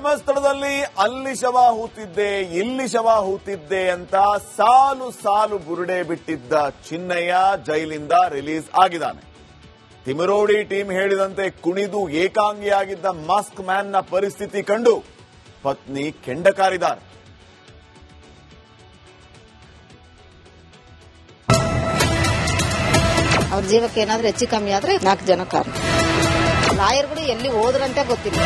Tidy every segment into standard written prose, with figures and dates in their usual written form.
ಧರ್ಮಸ್ಥಳದಲ್ಲಿ ಅಲ್ಲಿ ಶವ ಹೂತಿದ್ದೆ ಇಲ್ಲಿ ಶವ ಹೂತಿದ್ದೆ ಅಂತ ಸಾಲು ಸಾಲು ಬುರುಡೆ ಬಿಟ್ಟಿದ್ದ ಚಿನ್ನಯ್ಯ ಜೈಲಿಂದ ರಿಲೀಸ್ ಆಗಿದ್ದಾನೆ. ತಿಮರೋಡಿ ಟೀಮ್ ಹೇಳಿದಂತೆ ಕುಣಿದು ಏಕಾಂಗಿಯಾಗಿದ್ದ ಮಾಸ್ಕ್ ಮ್ಯಾನ್ ನ ಪರಿಸ್ಥಿತಿ ಕಂಡು ಪತ್ನಿ ಕೆಂಡ ಕಾರಿದ್ದಾರೆ. ಅವ್ರ ಜೀವಕ್ಕೆ ಏನಾದ್ರೂ ಹೆಚ್ಚು ಕಮ್ಮಿ ಆದ್ರೆ 4 ಜನ ಕಾರಣ. ಲಾಯರ್ಗಳು ಎಲ್ಲಿ ಹೋದ್ರಂತೆ ಗೊತ್ತಿಲ್ಲ.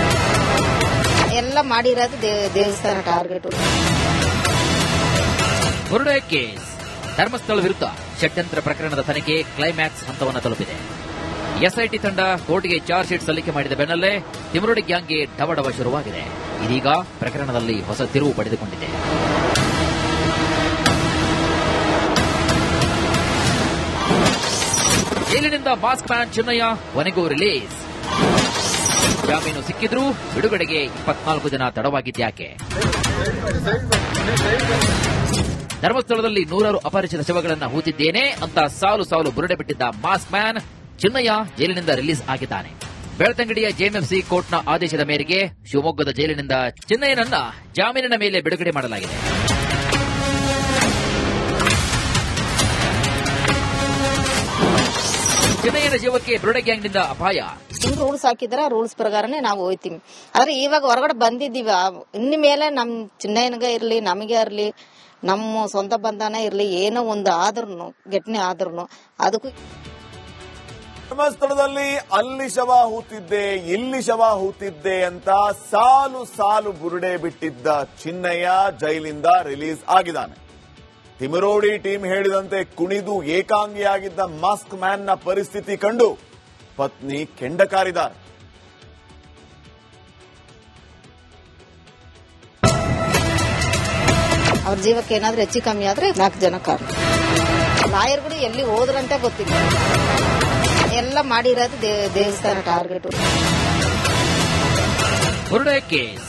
ಎಲ್ಲ ಮಾಡಿರೋದು ದೇವಸ್ಥಾನ ಟಾರ್ಗೆಟ್. ಬುರುಡೆ ಕೇಸ್ ಧರ್ಮಸ್ಥಳ ವಿರುದ್ಧ ಷಡ್ಯಂತ್ರ ಪ್ರಕರಣದ ತನಿಖೆ ಕ್ಲೈಮ್ಯಾಕ್ಸ್ ಹಂತವನ್ನು ತಲುಪಿದೆ. ಎಸ್ಐಟಿ ತಂಡ ಕೋರ್ಟ್ಗೆ ಚಾರ್ಜ್ ಶೀಟ್ ಸಲ್ಲಿಕೆ ಮಾಡಿದ ಬೆನ್ನಲ್ಲೇ ತಿಮರೋಡಿ ಗ್ಯಾಂಗ್ಗೆ ಡವಡವ ಶುರುವಾಗಿದೆ. ಇದೀಗ ಪ್ರಕರಣದಲ್ಲಿ ಹೊಸ ತಿರುವು ಪಡೆದುಕೊಂಡಿದೆ. ಜೈಲಿನಿಂದ ಮಾಸ್ಕ್ ಮ್ಯಾನ್ ಚಿನ್ನಯ್ಯ ಕೊನೆಗೂ ರಿಲೀಸ್. ಜಾಮೀನು ಸಿಕ್ಕಿದ್ರೂ ಬಿಡುಗಡೆಗೆ 24 ದಿನ ತಡವಾಗಿದ್ಯಾಕೆ? ಧರ್ಮಸ್ಥಳದಲ್ಲಿ ನೂರಾರು ಅಪರಿಚಿತ ಶವಗಳನ್ನು ಹೂತಿದ್ದೇನೆ ಅಂತ ಸಾಲು ಸಾಲು ಬುರುಡೆ ಬಿಟ್ಟಿದ್ದ ಮಾಸ್ಕ್ ಮ್ಯಾನ್ ಚಿನ್ನಯ್ಯ ಜೈಲಿನಿಂದ ರಿಲೀಸ್ ಆಗಿದ್ದಾನೆ. ಬೆಳ್ತಂಗಡಿಯ ಜೆಎಂಎಫ್ಸಿ ಕೋರ್ಟ್ನ ಆದೇಶದ ಮೇರೆಗೆ ಶಿವಮೊಗ್ಗದ ಜೈಲಿನಿಂದ ಚಿನ್ನಯ್ಯನನ್ನ ಜಾಮೀನಿನ ಮೇಲೆ ಬಿಡುಗಡೆ ಮಾಡಲಾಗಿದೆ. ಚಿನ್ನಯ್ಯನ ಜೀವಕ್ಕೆ ಬುರುಡೆ ಗ್ಯಾಂಗ್ನಿಂದ ಅಪಾಯ. ರೂಲ್ಸ್ ಹಾಕಿದ್ರೆ ರೂಲ್ಸ್ ಪ್ರಕಾರನೇ ನಾವು ಹೋಯ್ತೀವಿ. ಆದ್ರೆ ಇವಾಗ ಹೊರಗಡೆ ಬಂದಿದ್ದೀವಿ. ಇನ್ನು ಮೇಲೆ ನಮ್ ಚಿನ್ನಯ್ಯನಿಗೆ ಇರ್ಲಿ ನಮಗೆ ಇರ್ಲಿ ನಮ್ಮ ಸ್ವಂತ ಬಂಧನ ಇರ್ಲಿ ಏನೋ ಒಂದು ಆದ್ರೂ ಘಟನೆ ಆದ್ರೂ ಅದಕ್ಕೂ ಧರ್ಮಸ್ಥಳದಲ್ಲಿ ಅಲ್ಲಿ ಶವ ಹೂತಿದ್ದೆ ಇಲ್ಲಿ ಶವ ಹೂತಿದ್ದೆ ಅಂತ ಸಾಲು ಸಾಲು ಬುರುಡೆ ಬಿಟ್ಟಿದ್ದ ಚಿನ್ನಯ್ಯ ಜೈಲಿಂದ ರಿಲೀಸ್ ಆಗಿದ್ದಾನೆ. ತಿಮರೋಡಿ ಟೀಮ್ ಹೇಳಿದಂತೆ ಕುಣಿದು ಏಕಾಂಗಿಯಾಗಿದ್ದ ಮಾಸ್ಕ್ ಮ್ಯಾನ್ ನ ಪರಿಸ್ಥಿತಿ ಕಂಡು ಪತ್ನಿ ಕೆಂಡ ಕಾರಿದ್ದಾರೆ. ಅವ್ರ ಜೀವಕ್ಕೆ ಏನಾದ್ರೂ ಹೆಚ್ಚು ಕಮ್ಮಿ ಆದ್ರೆ 4 ಜನ ಕಾರಣ. ಲಾಯರ್ಗಳು ಎಲ್ಲಿ ಹೋದ್ರಂತೆ ಗೊತ್ತಿಲ್ಲ. ಎಲ್ಲ ಮಾಡಿರೋದು ದೇವಸ್ಥಾನ ಟಾರ್ಗೆಟ್. ಬುರುಡೆ ಕೇಸ್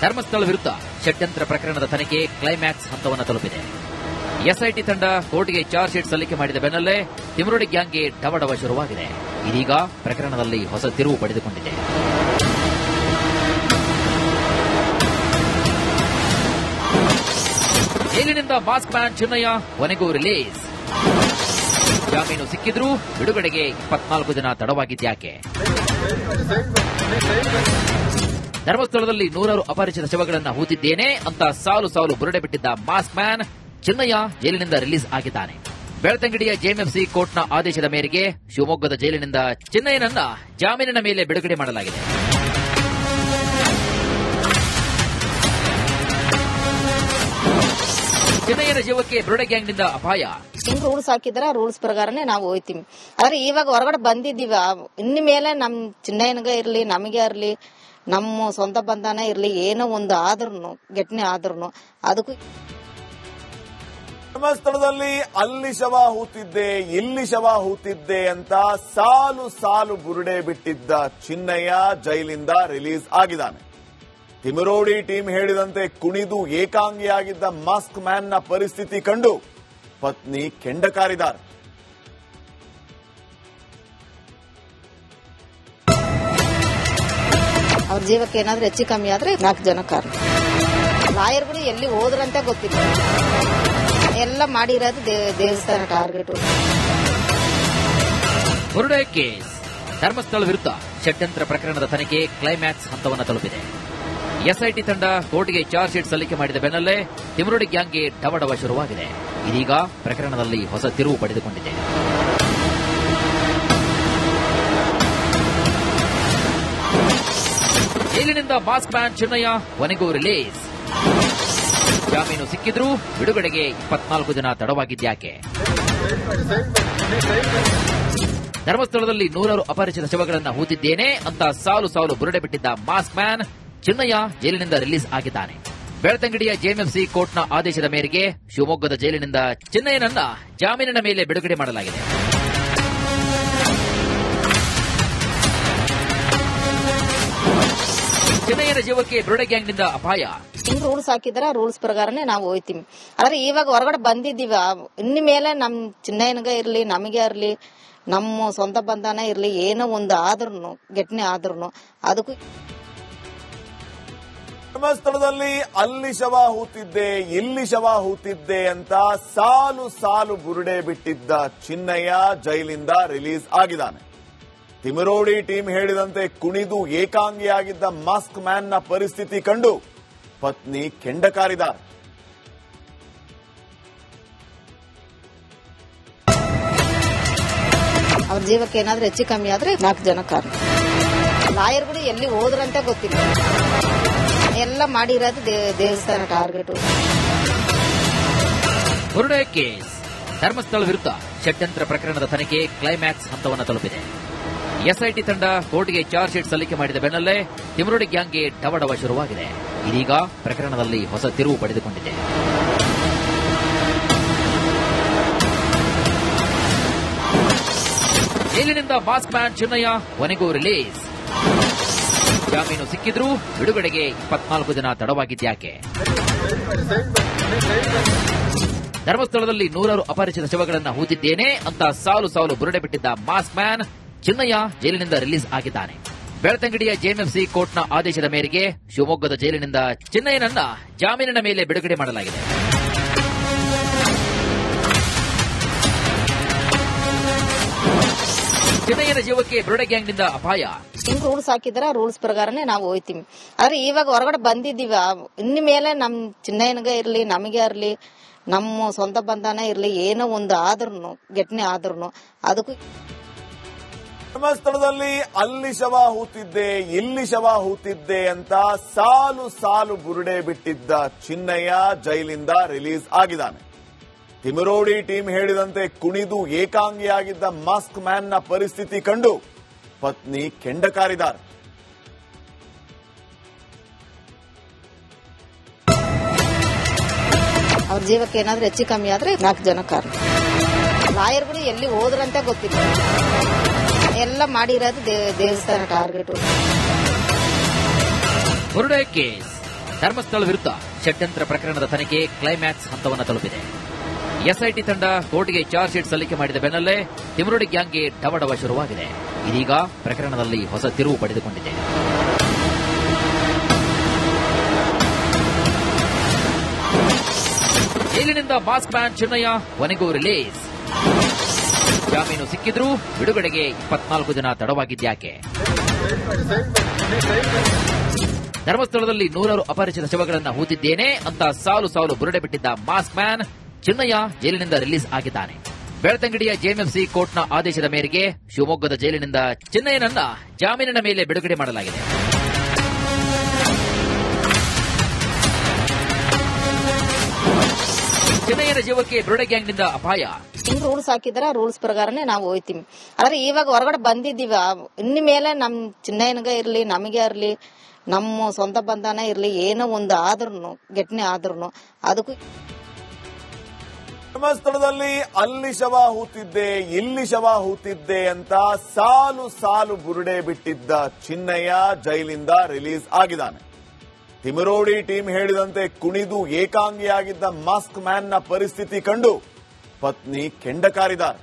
ಧರ್ಮಸ್ಥಳ ವಿರುದ್ಧ ಷಡ್ಯಂತ್ರ ಪ್ರಕರಣದ ತನಿಖೆ ಕ್ಲೈಮ್ಯಾಕ್ಸ್ ಹಂತವನ್ನು ತಲುಪಿದೆ. ಎಸ್ಐಟಿ ತಂಡ ಕೋರ್ಟ್ಗೆ ಚಾರ್ಜ್ ಶೀಟ್ ಸಲ್ಲಿಕೆ ಮಾಡಿದ ಬೆನ್ನಲ್ಲೇ ತಿಮರೋಡಿ ಗ್ಯಾಂಗ್ಗೆ ಡವಡವ ಶುರುವಾಗಿದೆ. ಇದೀಗ ಪ್ರಕರಣದಲ್ಲಿ ಹೊಸ ತಿರುವು ಪಡೆದುಕೊಂಡಿದೆ. ಜೈಲಿನಿಂದ ಮಾಸ್ಕ್ ಮ್ಯಾನ್ ಚಿನ್ನಯ್ಯ ಕೊನೆಗೂ ರಿಲೀಸ್. ಜಾಮೀನು ಸಿಕ್ಕಿದ್ರೂ ಬಿಡುಗಡೆಗೆ 24 ದಿನ ತಡವಾಗಿದ್ಯಾಕೆ? ಧರ್ಮಸ್ಥಳದಲ್ಲಿ ನೂರಾರು ಅಪರಿಚಿತ ಶವಗಳನ್ನು ಹೂತಿದ್ದೇನೆ ಅಂತ ಸಾಲು ಸಾಲು ಬುರುಡೆ ಬಿಟ್ಟಿದ್ದ ಮಾಸ್ಕ್ ಮ್ಯಾನ್ ಚಿನ್ನಯ್ಯ ಜೈಲಿನಿಂದ ರಿಲೀಸ್ ಆಗಿದ್ದಾನೆ. ಬೆಳ್ತಂಗಡಿಯ ಜೆಎಂಎಫ್ಸಿ ಕೋರ್ಟ್ನ ಆದೇಶದ ಮೇರೆಗೆ ಶಿವಮೊಗ್ಗದ ಜೈಲಿನಿಂದ ಚಿನ್ನಯ್ಯನನ್ನ ಜಾಮೀನಿನ ಮೇಲೆ ಬಿಡುಗಡೆ ಮಾಡಲಾಗಿದೆ. ಚಿನ್ನಯ್ಯನ ಜೀವಕ್ಕೆ ಬುರುಡೆ ಗ್ಯಾಂಗ್ನಿಂದ ಅಪಾಯ. ರೂಲ್ಸ್ ಹಾಕಿದ್ರೆ ರೂಲ್ಸ್ ಪ್ರಕಾರನೇ ನಾವು ಹೋಯ್ತೀವಿ. ಆದ್ರೆ ಇವಾಗ ಹೊರಗಡೆ ಬಂದಿದ್ದೀವಿ. ಇನ್ನು ಮೇಲೆ ನಮ್ ಚಿನ್ನಯ್ಯನಿಗೆ ಇರ್ಲಿ ನಮಗೆ ಇರ್ಲಿ ನಮ್ಮ ಸ್ವಂತ ಬಂಧನ ಇರ್ಲಿ ಏನೋ ಒಂದು ಆದ್ರೂ ಘಟನೆ ಆದ್ರೂ ಅದಕ್ಕೂ ಧರ್ಮಸ್ಥಳದಲ್ಲಿ ಅಲ್ಲಿ ಶವ ಹೂತಿದ್ದೆ ಇಲ್ಲಿ ಶವ ಹೂತಿದ್ದೆ ಅಂತ ಸಾಲು ಸಾಲು ಬುರುಡೆ ಬಿಟ್ಟಿದ್ದ ಚಿನ್ನಯ್ಯ ಜೈಲಿಂದ ರಿಲೀಸ್ ಆಗಿದ್ದಾನೆ. ತಿಮರೋಡಿ ಟೀಮ್ ಹೇಳಿದಂತೆ ಕುಣಿದು ಏಕಾಂಗಿಯಾಗಿದ್ದ ಮಾಸ್ಕ್ ಮ್ಯಾನ್ ನ ಪರಿಸ್ಥಿತಿ ಕಂಡು ಪತ್ನಿ ಕೆಂಡ ಕಾರಿದ್ದಾರೆ. ಅವ್ರ ಜೀವಕ್ಕೆ ಏನಾದ್ರೂ ಹೆಚ್ಚು ಕಮ್ಮಿ ಆದ್ರೆ 4 ಜನ ಕಾರಣ. ಲಾಯರ್ಗಳು ಎಲ್ಲಿ ಹೋದ್ರಂತೆ ಗೊತ್ತಿಲ್ಲ. ಎಲ್ಲ ಮಾಡಿರೋದು ದೇವಸ್ಥಾನ ಟಾರ್ಗೆಟ್. ಬುರುಡೆ ಕೇಸ್ ಧರ್ಮಸ್ಥಳ ವಿರುದ್ಧ ಷಡ್ಯಂತ್ರ ಪ್ರಕರಣದ ತನಿಖೆ ಕ್ಲೈಮ್ಯಾಕ್ಸ್ ಹಂತವನ್ನು ತಲುಪಿದೆ. ಎಸ್ಐಟಿ ತಂಡ ಕೋರ್ಟ್ಗೆ ಚಾರ್ಜ್ ಶೀಟ್ ಸಲ್ಲಿಕೆ ಮಾಡಿದ ಬೆನ್ನಲ್ಲೇ ತಿಮರೋಡಿ ಗ್ಯಾಂಗ್ಗೆ ಡವಡವ ಶುರುವಾಗಿದೆ. ಇದೀಗ ಪ್ರಕರಣದಲ್ಲಿ ಹೊಸ ತಿರುವು ಪಡೆದುಕೊಂಡಿದೆ. ಜೈಲಿನಿಂದ ಮಾಸ್ಕ್ ಮ್ಯಾನ್ ಚಿನ್ನಯ್ಯ ಕೊನೆಗೂ ರಿಲೀಸ್. ಜಾಮೀನು ಸಿಕ್ಕಿದ್ರೂ ಬಿಡುಗಡೆಗೆ 24 ದಿನ ತಡವಾಗಿದ್ಯಾಕೆ? ಧರ್ಮಸ್ಥಳದಲ್ಲಿ ನೂರಾರು ಅಪರಿಚಿತ ಶವಗಳನ್ನು ಹೂತಿದ್ದೇನೆ ಅಂತ ಸಾಲು ಸಾಲು ಬುರುಡೆ ಬಿಟ್ಟಿದ್ದ ಮಾಸ್ಕ್ ಮ್ಯಾನ್ ಚಿನ್ನಯ್ಯ ಜೈಲಿನಿಂದ ರಿಲೀಸ್ ಆಗಿದ್ದಾನೆ. ಬೆಳ್ತಂಗಡಿಯ ಜೆಎಂಎಫ್ಸಿ ಕೋರ್ಟ್ನ ಆದೇಶದ ಮೇರೆಗೆ ಶಿವಮೊಗ್ಗದ ಜೈಲಿನಿಂದ ಚಿನ್ನಯ್ಯನನ್ನ ಜಾಮೀನಿನ ಮೇಲೆ ಬಿಡುಗಡೆ ಮಾಡಲಾಗಿದೆ. ಚಿನ್ನಯ್ಯನ ಜೀವಕ್ಕೆ ಬುರುಡೆ ಗ್ಯಾಂಗ್ನಿಂದ ಅಪಾಯ. ರೂಲ್ಸ್ ಹಾಕಿದ್ರೆ ರೂಲ್ಸ್ ಪ್ರಕಾರನೇ ನಾವು ಹೋಯ್ತೀವಿ. ಆದ್ರೆ ಇವಾಗ ಹೊರಗಡೆ ಬಂದಿದ್ದೀವಿ. ಇನ್ನು ಮೇಲೆ ನಮ್ ಚಿನ್ನಯ್ಯನಿಗೆ ಇರ್ಲಿ ನಮಗೆ ಇರ್ಲಿ ನಮ್ಮ ಸ್ವಂತ ಬಂಧನ ಇರ್ಲಿ, ಏನೋ ಒಂದು ಆದ್ರೂ ಘಟನೆ ಆದ್ರೂ ಅದಕ್ಕೂ ಧರ್ಮಸ್ಥಳದಲ್ಲಿ ಅಲ್ಲಿ ಶವ ಹೂತಿದ್ದೆ ಇಲ್ಲಿ ಶವ ಹೂತಿದ್ದೆ ಅಂತ ಸಾಲು ಸಾಲು ಬುರುಡೆ ಬಿಟ್ಟಿದ್ದ ಚಿನ್ನಯ್ಯ ಜೈಲಿಂದ ರಿಲೀಸ್ ಆಗಿದ್ದಾನೆ. ತಿಮರೋಡಿ ಟೀಮ್ ಹೇಳಿದಂತೆ ಕುಣಿದು ಏಕಾಂಗಿಯಾಗಿದ್ದ ಮಾಸ್ಕ್ ಮ್ಯಾನ್ ನ ಪರಿಸ್ಥಿತಿ ಕಂಡು ಪತ್ನಿ ಕೆಂಡ ಕಾರಿದ್ದಾರೆ. ಅವ್ರ ಜೀವಕ್ಕೆ ಏನಾದ್ರೂ ಹೆಚ್ಚು ಕಮ್ಮಿ ಆದ್ರೆ 4 ಜನ ಕಾರಣ. ಲಾಯರ್ಗಳು ಎಲ್ಲಿ ಹೋದ್ರಂತ ಗೊತ್ತಿಲ್ಲ. ಎಲ್ಲ ಮಾಡಿರೋದು ದೇವಸ್ಥಾನ ಟಾರ್ಗೆಟ್. ಬುರುಡೆ ಕೇಸ್ ಧರ್ಮಸ್ಥಳ ವಿರುದ್ಧ ಷಡ್ಯಂತ್ರ ಪ್ರಕರಣದ ತನಿಖೆ ಕ್ಲೈಮ್ಯಾಕ್ಸ್ ಹಂತವನ್ನು ತಲುಪಿದೆ. ಎಸ್ಐಟಿ ತಂಡ ಕೋರ್ಟ್ಗೆ ಚಾರ್ಜ್ ಶೀಟ್ ಸಲ್ಲಿಕೆ ಮಾಡಿದ ಬೆನ್ನಲ್ಲೇ ತಿಮರೋಡಿ ಗ್ಯಾಂಗ್ಗೆ ಡವಡವ ಶುರುವಾಗಿದೆ. ಇದೀಗ ಪ್ರಕರಣದಲ್ಲಿ ಹೊಸ ತಿರುವು ಪಡೆದುಕೊಂಡಿದೆ. ಜೈಲಿನಿಂದ ಮಾಸ್ಕ್ ಮ್ಯಾನ್ ಚಿನ್ನಯ್ಯ ಕೊನೆಗೂ ರಿಲೀಸ್. ಜಾಮೀನು ಸಿಕ್ಕಿದ್ರೂ ಬಿಡುಗಡೆಗೆ 24 ದಿನ ತಡವಾಗಿದ್ಯಾಕೆ? ಧರ್ಮಸ್ಥಳದಲ್ಲಿ ನೂರಾರು ಅಪರಿಚಿತ ಶವಗಳನ್ನು ಹೂತಿದ್ದೇನೆ ಅಂತ ಸಾಲು ಸಾಲು ಬುರುಡೆ ಬಿಟ್ಟಿದ್ದ ಮಾಸ್ಕ್ ಮ್ಯಾನ್ ಚಿನ್ನಯ್ಯ ಜೈಲಿನಿಂದ ರಿಲೀಸ್ ಆಗಿದ್ದಾನೆ. ಬೆಳ್ತಂಗಡಿಯ ಜೆಎಂಎಫ್ಸಿ ಕೋರ್ಟ್ನ ಆದೇಶದ ಮೇರೆಗೆ ಶಿವಮೊಗ್ಗದ ಜೈಲಿನಿಂದ ಚಿನ್ನಯ್ಯನನ್ನ ಜಾಮೀನಿನ ಮೇಲೆ ಬಿಡುಗಡೆ ಮಾಡಲಾಗಿದೆ. ಚಿನ್ನಯ್ಯನ ಜೀವಕ್ಕೆ ಬುರುಡೆ ಗ್ಯಾಂಗ್ನಿಂದ ಅಪಾಯ. ಹಿಂಗ್ ರೂಲ್ಸ್ ಹಾಕಿದಾರ, ರೂಲ್ಸ್ ಪ್ರಕಾರನೇ ನಾವು ಹೋಯ್ತೀವಿ. ಆದ್ರೆ ಇವಾಗ ಹೊರಗಡೆ ಬಂದಿದ್ದೀವಿ. ಇನ್ನು ಮೇಲೆ ನಮ್ ಚಿನ್ನಯ್ಯನಿಗ ಇರ್ಲಿ, ನಮಗೆ ಇರ್ಲಿ, ನಮ್ಮ ಸ್ವಂತ ಬಂಧನ ಇರ್ಲಿ, ಏನೋ ಒಂದು ಆದ್ರೂ ಘಟನೆ ಆದ್ರೂ ಅದಕ್ಕೂ ಧರ್ಮಸ್ಥಳದಲ್ಲಿ ಅಲ್ಲಿ ಶವ ಹೂತಿದ್ದೆ ಇಲ್ಲಿ ಶವ ಹೂತಿದ್ದೆ ಅಂತ ಸಾಲು ಸಾಲು ಬುರುಡೆ ಬಿಟ್ಟಿದ್ದ ಚಿನ್ನಯ್ಯ ಜೈಲಿಂದ ರಿಲೀಸ್ ಆಗಿದ್ದಾನೆ. ತಿಮರೋಡಿ ಟೀಮ್ ಹೇಳಿದಂತೆ ಕುಣಿದು ಏಕಾಂಗಿಯಾಗಿದ್ದ ಮಾಸ್ಕ್ ಮ್ಯಾನ್ ನ ಪರಿಸ್ಥಿತಿ ಕಂಡು ಪತ್ನಿ ಕೆಂಡ ಕಾರಿದ್ದಾರೆ. ಅವ್ರ ಜೀವಕ್ಕೆ ಏನಾದ್ರೂ ಹೆಚ್ಚು ಕಮ್ಮಿ ಆದ್ರೆ 4 ಜನ ಕಾರಣ. ಲಾಯರ್ಗಳು ಎಲ್ಲಿ ಹೋದ್ರಂತ ಗೊತ್ತಿಲ್ಲ. ಎಲ್ಲ ಮಾಡಿರೋದು ದೇವಸ್ಥಾನ ಟಾರ್ಗೆಟ್. ಬುರುಡೆ ಕೇಸ್ ಧರ್ಮಸ್ಥಳ ವಿರುದ್ಧ ಷಡ್ಯಂತ್ರ ಪ್ರಕರಣದ ತನಿಖೆ ಕ್ಲೈಮ್ಯಾಕ್ಸ್ ಹಂತವನ್ನು ತಲುಪಿದೆ. ಎಸ್ಐಟಿ ತಂಡ ಕೋರ್ಟ್ಗೆ ಚಾರ್ಜ್ ಶೀಟ್ ಸಲ್ಲಿಕೆ ಮಾಡಿದ ಬೆನ್ನಲ್ಲೇ ತಿಮರೋಡಿ ಗ್ಯಾಂಗ್ಗೆ ಡವಡವ ಶುರುವಾಗಿದೆ. ಇದೀಗ ಪ್ರಕರಣದಲ್ಲಿ ಹೊಸ ತಿರುವು ಪಡೆದುಕೊಂಡಿದೆ. ಜೈಲಿನಿಂದ ಮಾಸ್ಕ್ ಮ್ಯಾನ್ ಚಿನ್ನಯ್ಯ ಕೊನೆಗೂ ರಿಲೀಸ್. ಜಾಮೀನು ಸಿಕ್ಕಿದ್ರೂ ಬಿಡುಗಡೆಗೆ 24 ದಿನ ತಡವಾಗಿದ್ಯಾಕೆ? ಧರ್ಮಸ್ಥಳದಲ್ಲಿ ನೂರಾರು ಅಪರಿಚಿತ ಶವಗಳನ್ನು ಹೂತಿದ್ದೇನೆ ಅಂತ ಸಾಲು ಸಾಲು ಬುರುಡೆ ಬಿಟ್ಟಿದ್ದ ಮಾಸ್ಕ್ ಮ್ಯಾನ್ ಚಿನ್ನಯ್ಯ ಜೈಲಿನಿಂದ ರಿಲೀಸ್ ಆಗಿದ್ದಾನೆ. ಬೆಳ್ತಂಗಡಿಯ ಜೆಎಂಎಫ್ಸಿ ಕೋರ್ಟ್ನ ಆದೇಶದ ಮೇರೆಗೆ ಶಿವಮೊಗ್ಗದ ಜೈಲಿನಿಂದ ಚಿನ್ನಯ್ಯನನ್ನ ಜಾಮೀನಿನ ಮೇಲೆ ಬಿಡುಗಡೆ ಮಾಡಲಾಗಿದೆ. ಚಿನ್ನಯ್ಯನ ಜೀವಕ್ಕೆ ಬುರುಡೆ ಗ್ಯಾಂಗ್ನಿಂದ ಅಪಾಯ. ಹಿಂಗ್ ರೂಲ್ಸ್ ಹಾಕಿದಾರ, ರೂಲ್ಸ್ ಪ್ರಕಾರನೇ ನಾವು ಹೋಯ್ತೀವಿ. ಆದ್ರೆ ಇವಾಗ ಹೊರಗಡೆ ಬಂದಿದ್ದೀವಿ. ಇನ್ನು ಮೇಲೆ ನಮ್ ಚಿನ್ನಯ್ಯನಿಗ ಇರ್ಲಿ, ನಮಗೆ ಇರ್ಲಿ, ನಮ್ಮ ಸ್ವಂತ ಬಂಧನ ಇರ್ಲಿ, ಏನೋ ಒಂದು ಆದ್ರೂ ಘಟನೆ ಆದ್ರೂ ಅದಕ್ಕೂ ಧರ್ಮಸ್ಥಳದಲ್ಲಿ ಅಲ್ಲಿ ಶವ ಹೂತಿದ್ದೆ ಇಲ್ಲಿ ಶವ ಹೂತಿದ್ದೆ ಅಂತ ಸಾಲು ಸಾಲು ಬುರುಡೆ ಬಿಟ್ಟಿದ್ದ ಚಿನ್ನಯ್ಯ ಜೈಲಿಂದ ರಿಲೀಸ್ ಆಗಿದ್ದಾನೆ. ತಿಮರೋಡಿ ಟೀಮ್ ಹೇಳಿದಂತೆ ಕುಣಿದು ಏಕಾಂಗಿಯಾಗಿದ್ದ ಮಾಸ್ಕ್ ಮ್ಯಾನ್ ನ ಪರಿಸ್ಥಿತಿ ಕಂಡು ಪತ್ನಿ ಕೆಂಡ ಕಾರಿದ್ದಾರೆ.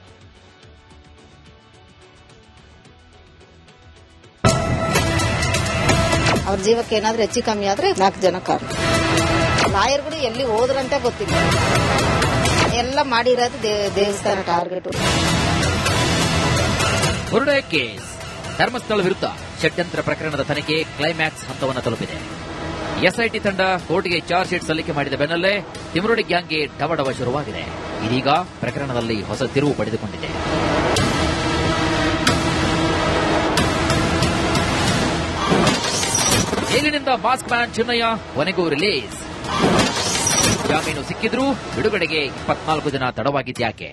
ಅವ್ರ ಜೀವಕ್ಕೆ ಏನಾದ್ರೂ ಹೆಚ್ಚು ಕಮ್ಮಿ ಆದ್ರೆ 4 ಜನ ಕಾರಣ. ಲಾಯರ್ಗಳು ಎಲ್ಲಿ ಹೋದ್ರಂತ ಗೊತ್ತಿಲ್ಲ. ಎಲ್ಲ ಮಾಡಿರೋದು ದೇವಸ್ಥಾನ ಟಾರ್ಗೆಟ್. ಬುರುಡೆ ಕೇಸ್ ಧರ್ಮಸ್ಥಳ ವಿರುದ್ಧ ಷಡ್ಯಂತ್ರ ಪ್ರಕರಣದ ತನಿಖೆ ಕ್ಲೈಮ್ಯಾಕ್ಸ್ ಹಂತವನ್ನು ತಲುಪಿದೆ. ಎಸ್ಐಟಿ ತಂಡ ಕೋರ್ಟ್ಗೆ ಚಾರ್ಜ್ ಶೀಟ್ ಸಲ್ಲಿಕೆ ಮಾಡಿದ ಬೆನ್ನಲ್ಲೇ ತಿಮರೋಡಿ ಗ್ಯಾಂಗ್ಗೆ ಡವಡವ ಶುರುವಾಗಿದೆ. ಇದೀಗ ಪ್ರಕರಣದಲ್ಲಿ ಹೊಸ ತಿರುವು ಪಡೆದುಕೊಂಡಿದೆ. ಜೈಲಿನಿಂದ ಮಾಸ್ಕ್ ಮ್ಯಾನ್ ಚಿನ್ನಯ್ಯ ಕೊನೆಗೂ ರಿಲೀಸ್. ಜಾಮೀನು ಸಿಕ್ಕಿದ್ರೂ ಬಿಡುಗಡೆಗೆ 24 ದಿನ ತಡವಾಗಿದ್ಯಾಕೆ?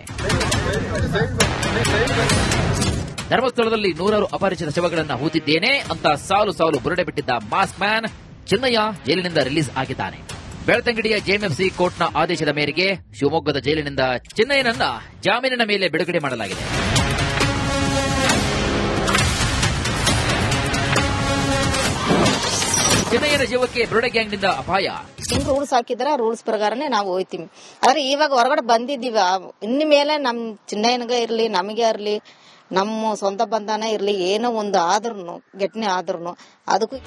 ಧರ್ಮಸ್ಥಳದಲ್ಲಿ ನೂರಾರು ಅಪರಿಚಿತ ಶವಗಳನ್ನು ಹೂತಿದ್ದೇನೆ ಅಂತ ಸಾಲು ಸಾಲು ಬುರುಡೆ ಬಿಟ್ಟಿದ್ದ ಮಾಸ್ಕ್ ಮ್ಯಾನ್ ಚಿನ್ನಯ್ಯ ಜೈಲಿನಿಂದ ರಿಲೀಸ್ ಆಗಿದ್ದಾನೆ. ಬೆಳ್ತಂಗಡಿಯ ಜೆಎಂಎಫ್ಸಿ ಕೋರ್ಟ್ನ ಆದೇಶದ ಮೇರೆಗೆ ಶಿವಮೊಗ್ಗದ ಜೈಲಿನಿಂದ ಚಿನ್ನಯ್ಯನನ್ನ ಜಾಮೀನಿನ ಮೇಲೆ ಬಿಡುಗಡೆ ಮಾಡಲಾಗಿದೆ. ಚಿನ್ನಯ್ಯನ ಜೀವಕ್ಕೆ ಬುರುಡೆ ಗ್ಯಾಂಗ್ನಿಂದ ಅಪಾಯ. ಹಿಂಗ್ ರೂಲ್ಸ್ ಹಾಕಿದಾರ, ರೂಲ್ಸ್ ಪ್ರಕಾರನೇ ನಾವು ಹೋಯ್ತೀವಿ. ಆದ್ರೆ ಇವಾಗ ಹೊರಗಡೆ ಬಂದಿದ್ದೀವಿ. ಇನ್ನು ಮೇಲೆ ನಮ್ ಚಿನ್ನಯ್ಯನಿಗ ಇರ್ಲಿ, ನಮಗೆ ಇರ್ಲಿ, ನಮ್ಮ ಸ್ವಂತ ಬಂಧನ ಇರ್ಲಿ, ಏನೋ ಒಂದು ಆದ್ರೂ ಘಟನೆ ಆದ್ರೂ ಅದಕ್ಕೂ